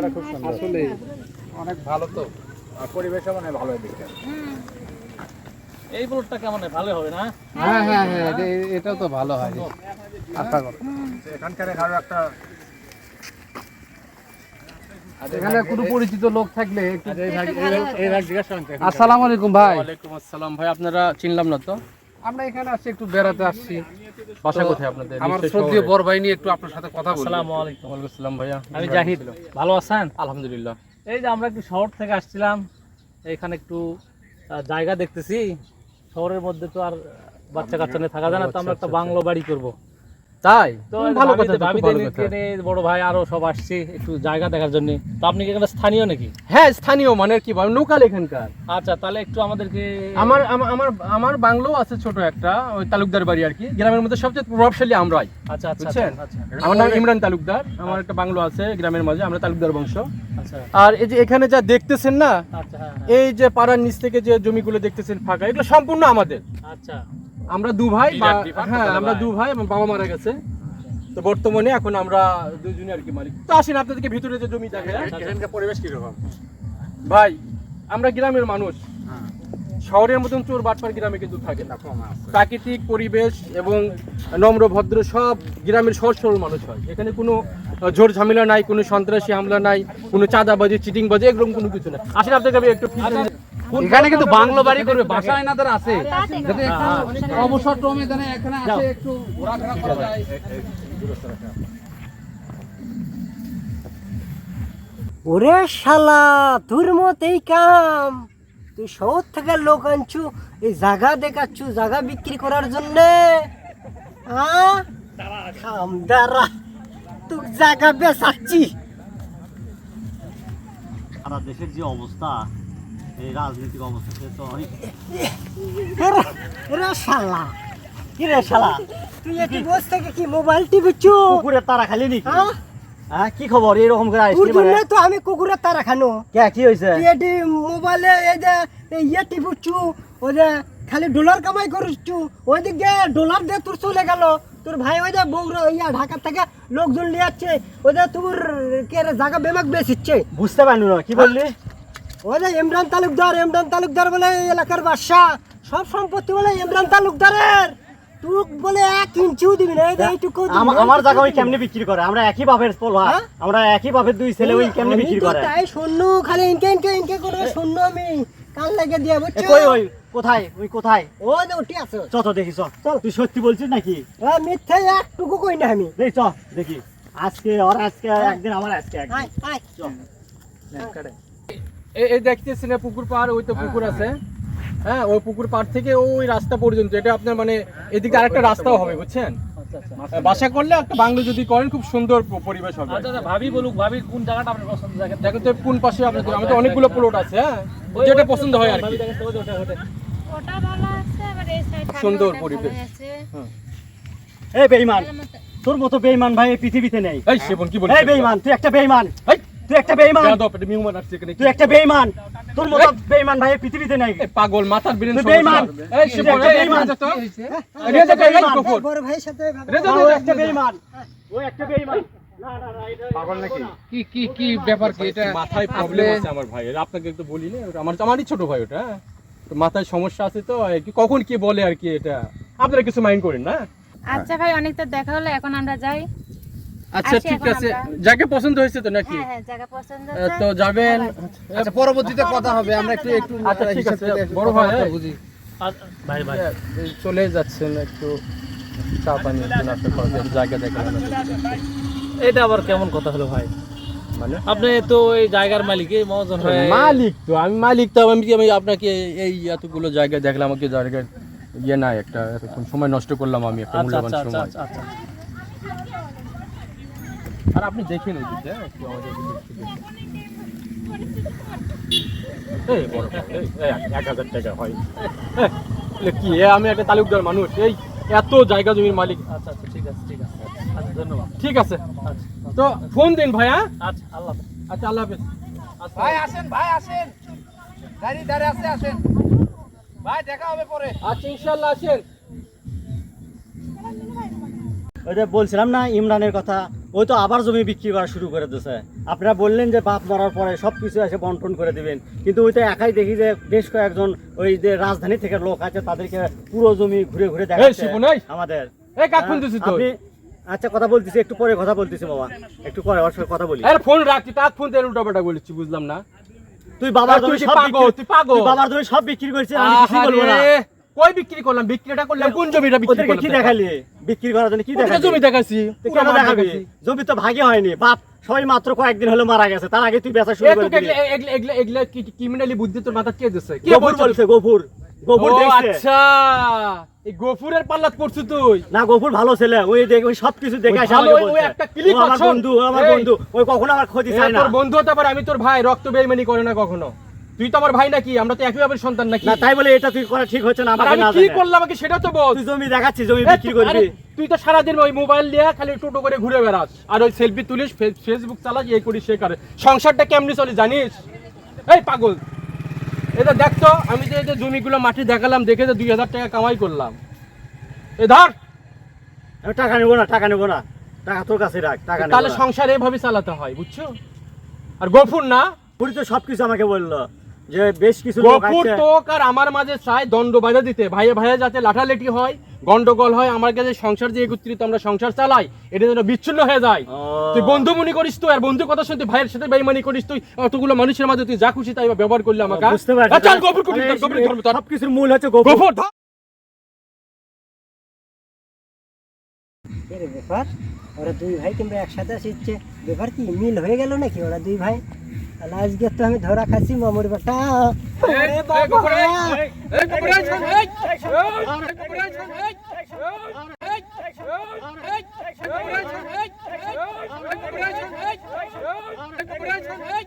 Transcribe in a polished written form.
জায়গাটা খুব সুন্দর আসলে অনেক ভালো তো, আর পরিবেশও মানে ভালো এদিকে। এই প্লটটা কেমন হয়? ভালো হবে না? হ্যাঁ হ্যাঁ হ্যাঁ, এটাও তো ভালো হয় আশা করি। এখানকার আরো একটা, এখানে কোনো পরিচিত লোক থাকলে একটু। আসসালামু আলাইকুম ভাই। ওয়ালাইকুম আসসালাম ভাই, আপনারা চিনলাম না তো। আমরা এখানে আসছি, একটু বেড়াতে আসছি। বাসা কোথায় আপনাদের? আমার শ্রদ্ধেয় বড় ভাই নিয়ে একটু আপনার সাথে কথা বলবো। আসসালামু আলাইকুম। ওয়ালাইকুম আসসালাম ভাইয়া, আমি জাহিদ। ভালো আছেন? আলহামদুলিল্লাহ। এই যে আমরা একটু শহর থেকে আসছিলাম, এখানে একটু জায়গা দেখতেছি। শহরের মধ্যে তো আর বাচ্চা কাচ্চা নিয়ে থাকা যায় না, তো আমরা একটা বাংলো বাড়ি করব। তাই তো ভালো কথা, ভাবিদের বড় ভাই আরো সব আসছে একটু জায়গা দেখার জন্য। তো আপনি কি এখানে স্থানীয় নাকি? হ্যাঁ স্থানীয়, মানে কি বল, লোকাল এখানকার। আচ্ছা, তাহলে একটু আমাদেরকে। আমার আমার আমার বাংলো আছে ছোট একটা, ওই তালুকদার বাড়ি আর কি। গ্রামের মধ্যে সবচেয়ে প্রভাবশালী আমরাই। আচ্ছা আচ্ছা বুঝছেন? আচ্ছা আমার নাম ইমরান তালুকদার, আমার একটা বাংলো আছে গ্রামের মাঝে, আমরা তালুকদার বংশ। আচ্ছা আর এই যে এখানে যা দেখতেছেন না, আচ্ছা। হ্যাঁ এই যে পাড়ার নিচ থেকে যে জমিগুলো দেখতেছেন ফাঁকা, এগুলো সম্পূর্ণ আমাদের। আচ্ছা। আমরা দু ভাই, ডিপার্ট হ্যাঁ কোথায় আমরা ভাই? দু ভাই, আমার বাবা মারা গেছে, তো বর্তমানে এখন আমরা দুজনে আর কি মালিক। তো আসেন আপনাদেরকে ভিতরে যে জমি থাকে, এখানকার পরিবেশ কিরকম ভাই। আমরা গ্রামের মানুষ, শহরের মতন চোর বাটপার গ্রামে কিন্তু থাকে না। প্রাকৃতিক পরিবেশ এবং নম্র ভদ্র সব গ্রামের সহজ সরল মানুষ হয়। এখানে কোনো ঝোর ঝামেলা নাই, কোনো সন্ত্রাসী হামলা নাই, কোনো চাঁদাবাজি চিটিংবাজি এরকম কোনো কিছু না। আসেন আপনাকে আমি একটু এখানে কিন্তু বাংলো বাড়ি করবে, বাসায় না তারা আছে, যাতে একটু অবসর টমে জানে এখানে আসে একটু ঘোরাফেরা করা যায়। ওরে শালা, তোর মতেই কাম। তুই শহর থেকে লোক আনছু এই জায়গা দেখাচ্ছু জায়গা বিক্রি করার জন্যে। দাঁড়া, তুই জায়গা বেচাচ্ছি। সারা দেশের যে অবস্থা, এই রাজনৈতিক অবস্থা, সে তো অনেক। রে শালা, কি রে শালা, তুই একটু বস থেকে কি মোবাইল টিপিচ্ছু? কুকুরের তারা খালি নাকি? হ্যাঁ? হ্যাঁ, কি খবর এরকম করে তোর আসলি মানে? জন্য তো আমি কুকুরের তারা খানো। কে, কি হয়েছে? তুই এটি মোবাইলে এই যে ইয়ে টিপুচ্ছু, ওই যে খালি ডলার কামাই করছু, ওইদিকে ডলার দিয়ে তোর চলে গেল। তোর ভাই ওই যে বগুড়া ইয়া ঢাকা থেকে লোকজন নিয়ে যাচ্ছে, ওই যে তোর কে রে জায়গা বেমাক বেচিচ্ছে। বুঝতে পারলি না কি বললি? ওই যে ইমরান তালুকদার বলে এই এলাকার বাদশা, সব সম্পত্তি বলে ইমরান তালুকদারের। তুই বলে 1 ইঞ্চিও দিবি না, এই যে এইটুকু দিবি না। আমার জায়গা ওই কেমনে বিক্রি করে? আমরা একই বাপের পোলা, হ্যাঁ? আমরা একই বাপের দুই ছেলে, ওই কেমনে আমি বিক্রি তো করে? তাই শূন্য খালি ইনকে করে শূন্য আমি কান লাগে দিয়ে বুঝছো? কই ওই কোথায়, ওই কোথায়? ওই যে উঠে আছে। চল দেখি, চল। তুই সত্যি বলছিস নাকি? মিথ্যে একটুকু কই না আমি। দেখি চল দেখি। আজকে ওর আজকে একদিন, আমার আজকে একদিন। আয় আয়। এই দেখতেছেন পুকুর পাড়, ওই তো পুকুর আছে। হ্যাঁ, ওই পুকুর পাড় থেকে ওই রাস্তা পর্যন্ত, এটা আপনার মানে এদিকে আরেকটা রাস্তাও হবে, বুঝছেন? বাসা করলে একটা বাংলো যদি করেন খুব সুন্দর পরিবেশ হবে। আচ্ছা, ভাবি বলুক, ভাবি কোন জায়গাটা আপনার পছন্দ? দেখেন তো কোন পাশে আপনাদের, আমাদের অনেকগুলো প্লট আছে, হ্যাঁ যেটা পছন্দ হয় আর কি। ওটা ভালো আছে, আবার এই সাইডটা সুন্দর পরিবেশ। এই বেঈমান, তোর মতো বেঈমান ভাই এই পৃথিবীতে নেই। এই সেবন কি বলিস? এই বেঈমান, তুই একটা বেঈমান। এই তুই একটা বেঈমান। যাদব, এটা মিউমান আসছে এখানে। তুই একটা বেঈমান। তোর মতো বেঈমান ভাই এই পৃথিবীতে নেই। এই পাগল মাথার ব্রেন তুই বেঈমান। এই সেবন, তুই এই বেঈমান। বেঈমান তো রেজা তো এই কুকুর বড় ভাইয়ের সাথে ভালো। রেজা ও একটা বেঈমান, ও একটা বেঈমান। না না না, এটা পাগল নাকি? কি কি কি ব্যাপার কি? এটা মাথায় প্রবলেম আছে আমার ভাইয়ের, আপনাকে একটু বলি না, ওটা আমারই ছোট ভাই, ওটা তো মাথায় সমস্যা আছে, তো কখন কি বলে আর কি, এটা আপনারা কিছু মাইন্ড করেন না। আচ্ছা ভাই, অনেক তো দেখা হলো, এখন আমরা যাই। আচ্ছা আসি ঠিক এখন আছে, আমরা। যাকে পছন্দ হয়েছে তো নাকি? হ্যাঁ হ্যাঁ, জায়গা পছন্দ তো যাবেন। আচ্ছা পরবর্তীতে কথা হবে, আমরা একটু আচ্ছা ঠিক আছে বড় ভাই, বুঝি। ভাই ভাই, এই চলে যাচ্ছেন, একটু চা পানি একটু নাস্তা করা যায়, জায়গা দেখানো। এটা আবার কেমন কথা হলো ভাই? মানে আপনি তো এই জায়গার মালিক, এই মহাজন হয়ে। মালিক তো আমি, মালিক তো আমি আপনাকে এই এতগুলো জায়গা দেখলাম, আমাকে জায়গার ইয়ে নাই, একটা এতক্ষণ সময় নষ্ট করলাম আমি, একটা আচ্ছা মূল্যবান আচ্ছা আচ্ছা সময়। আচ্ছা। আর আপনি দেখেন ওইদিকে, একটু আমাদের এদিকে একটু দেখেন। এই বড় ভাই, এই 1000 টাকা হয় কি? আমি একটা তালুকদার মানুষ, এই এত জায়গা জমির মালিক। আচ্ছা আচ্ছা, ঠিক আছে ঠিক আছে। আচ্ছা, ধন্যবাদ। ঠিক আছে, আচ্ছা তো ফোন দিন ভাই। হ্যাঁ আচ্ছা, আল্লাহ হাফেজ। আচ্ছা, আল্লাহ হাফেজ। ভাই আসেন, ভাই আসেন, গাড়ি দাঁড়িয়ে আছে, আসেন ভাই, দেখা হবে পরে। আচ্ছা ইনশাআল্লাহ, আসেন। ওই যে বলছিলাম না ইমরানের কথা, ও ওই তো আবার জমি বিক্রি করা শুরু করে দিয়েছে। আপনারা বললেন যে বাপ মরার পরে সব কিছু এসে বন্টন করে দিবেন, কিন্তু ওই তো একাই দেখি যে বেশ কয়েকজন ওই যে রাজধানী থেকে লোক আছে তাদেরকে পুরো জমি ঘুরে ঘুরে দেখাচ্ছে শিবন, এই! আমাদের। এই কাক ফোন দিছিস তুই? আপনি আচ্ছা কথা বলতেছি, একটু পরে কথা বলতেছি বাবা, একটু পরে ওর সাথে কথা বলি। আরে ফোন রাখ, তুই কাক ফোন দিয়ে উল্টাপাল্টা বলেছিস, বুঝলাম না। তুই বাবার জমি সব তুই পাগল। তুই বাবার জমি সব বিক্রি করেছিস, আমি কিছু বলবো না। আহারে, কই বিক্রি করলাম? বিক্রিটা করলাম কোন জমিটা বিক্রি ওদেরকে করলাম? কি দেখালি বিক্রি করার জন্য? কি কোনটা দেখালি? জমি দেখাছি? তুই পুরো কেন মাঠ দেখাবি? দেখাছি। জমি তো ভাগে হয়নি, বাপ সবাই মাত্র কয়েকদিন হলো মারা গেছে, তার আগে তুই বেচা শুরু করে দিলি। এগুলা কি ক্রিমিনালি বুদ্ধি তোর মাথা কে দিছে? কে গফুর বলছে, গফুর ও দেখছে। আচ্ছা, এই গফুরের পাল্লাত পড়ছিস তুই? না, গফুর ভালো ছেলে, ওই দেখ ওই সবকিছু দেখে ওই আসে ভালো, আমাকে ওই বলছে। একটা ক্লিক ও আমার করছো? বন্ধু, ও আমার এই। বন্ধু, ওই কখনো আমার ক্ষতি চায় না। তোর বন্ধু হতে পারে, আমি তোর ভাই, রক্ত বেইমানি করে না কখনো। তুই তো আমার ভাই নাকি? আমরা তো একই বাবার সন্তান নাকি? না তাই বলে এটা তুই করা ঠিক হচ্ছে না, আর আমাকে আমি না কি জানে। করলাম আমাকে সেটা তো বল। তুই জমি দেখাচ্ছিস, জমি এই, বিক্রি করবি। আরে, তুই তো সারাদিন ওই মোবাইল নিয়ে খালি টোটো করে ঘুরে বেড়াস, আর ওই সেলফি তুলিস, ফেসবুক চালাস, এই করিস সে করে। সংসারটা কেমনি চলে জানিস? এই পাগল, এটা দেখতো আমি যে এই যে জমিগুলো মাটি দেখালাম, দেখে যে 2000 টাকা কামাই করলাম। এ ধর, আমি টাকা নেবো না, টাকা নেবো না, টাকা তোর কাছে রাখ, টাকা নেবো তাহলে না। সংসার এইভাবে চালাতে হয়, বুঝছো? আর গফুর না, পুরি তো সবকিছু আমাকে বললো যে বেশ কিছু লোক গফুর আছে। তোক আর আমার মাঝে চাই দণ্ড বাঁধা দিতে, ভাইয়ে ভাইয়ে যাতে লাঠালেটি হয়, গন্ডগোল হয়, আমার কাছে সংসার যে একত্রিত আমরা সংসার চালাই, এটা যেন বিচ্ছিন্ন হয়ে যায়। ও। তুই বন্ধু মনে করিস তুই, আর বন্ধু কথা শুনতে ভাইয়ের সাথে বেইমানি করিস তুই, অতগুলো মানুষের মাঝে তুই যা খুশি তাই ব্যবহার করলে আমাকে। বুঝতে পারছি। আচ্ছা, গফুর করিস না, গফুর ধর্ম তোর। সবকিছুর মূল হচ্ছে গফুর। গফুর ধর। এর ব্যাপার, ওরা দুই ভাই কিংবা একসাথে আসছে, ব্যাপার কি মিল হয়ে গেল নাকি ওরা দুই ভাই? তাহলে আজকে তো আমি ধরা খাচ্ছি মামুর বেটা। এই, এই, গফুর, এই, এই, গফুর, এই, শোন, এই, এই, গফুর, এই, শোন, এই, এই, এই, গফুর, এই, শোন, এই, এই, গফুর, এই, শোন, এই, এই, গফুর, এই, শোন, এই, এই, গফুর, এই, শোন, এই,